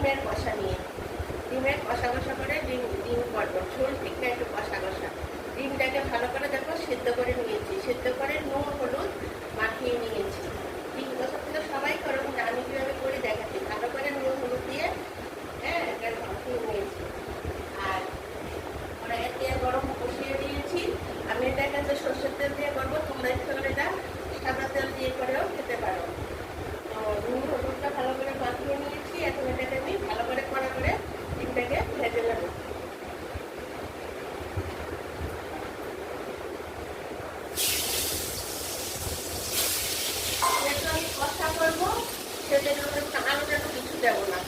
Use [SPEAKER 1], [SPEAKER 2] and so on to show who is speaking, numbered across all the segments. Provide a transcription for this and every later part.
[SPEAKER 1] ডিমের কষা নিয়ে ডিমের কষা কষা করে ডিম করবো, ঝোল টিকা একটু কষা কষা। ডিমটাকে ভালো করে দেখো সেদ্ধ করে নিয়েছি, সেদ্ধ করে নুন হলুদ মাখিয়ে নিয়েছি। ডিম কষা তো সবাই করো, কিন্তু আমি কীভাবে করে দেখাচ্ছি। ভালো করে নুন হলুদ দিয়ে এটা মাখিয়ে নিয়েছি। আর কড়াইয়ে তেল গরম বসিয়ে দিয়েছি। আমি এটা এখানে সর্ষের তেল দিয়ে করবো, তোমরা ইচ্ছে করে এটা সাদা তেল দিয়ে করেও খেতে পারো। তো নুন হলুদটা ভালো করে মাখিয়ে নিয়েছি। এখন এটাকে আমি ভালো করে কড়া করে ডিমটাকে ভেজে নেব। যেহেতু আমি কষা করবো সেজন্য আলুটা তো কিছু দেবো না।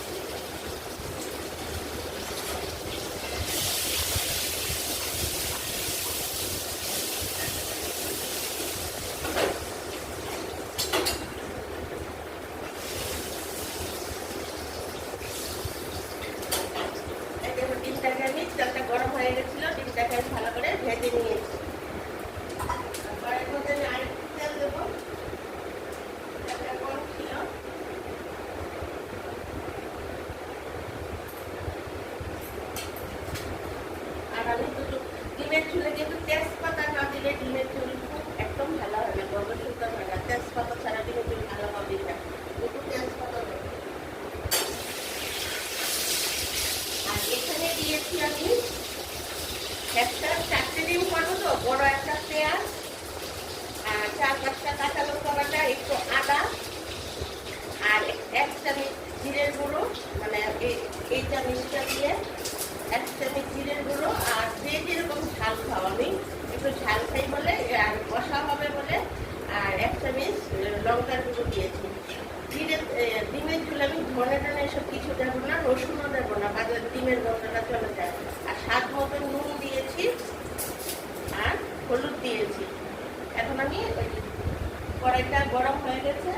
[SPEAKER 1] ডিমটাকে আমি তেলটা গরম হয়ে গেছিল, ডিমটাকে আমি ভালো করে ভেজে নিয়েছি। কড়াইয়ের মধ্যে আমি আরেকটু তেল দেবো, তেলটা গরম ছিল। আর আমি দুটো ডিমের ঝুলে কিন্তু তেজপাতা না দিলে ডিমের ঝুল খুব একদম ভালো হবে না, গরম শুনতে হয় না। তেজপাতা ছাড়া ডিমের ঝুল ভালো হবে না, একটু তেজপাতা দেবো। আর এখানে দিয়েছি আমি একটা 4টে ডিম করবো, তো বড় একটা পেঁয়াজ, আর 4-5টা কাঁচা লঙ্কা বাটা, একটু আদা, আর 1 চামচ জিরের গুঁড়ো, মানে এই চামচটা দিয়ে 1 চামচ জিরের গুঁড়ো। আর যে যেরকম ঝাল খাও, আমি একটু ঝাল খাই বলে আর কষা হবে বলে, আর 1 চামচ লঙ্কার গুঁড়ো দিয়েছি। ডিমের ঝোল আমি ধনে টনে এসব কিছু দেবো না, রসুনও দেবো না, বাজার ডিমের গন্ধটা চলে যায়। আর স্বাদ মতো নুন দিয়েছি আর হলুদ দিয়েছি। এখন আমি ওই কড়াইটা গরম হয়ে গেছে,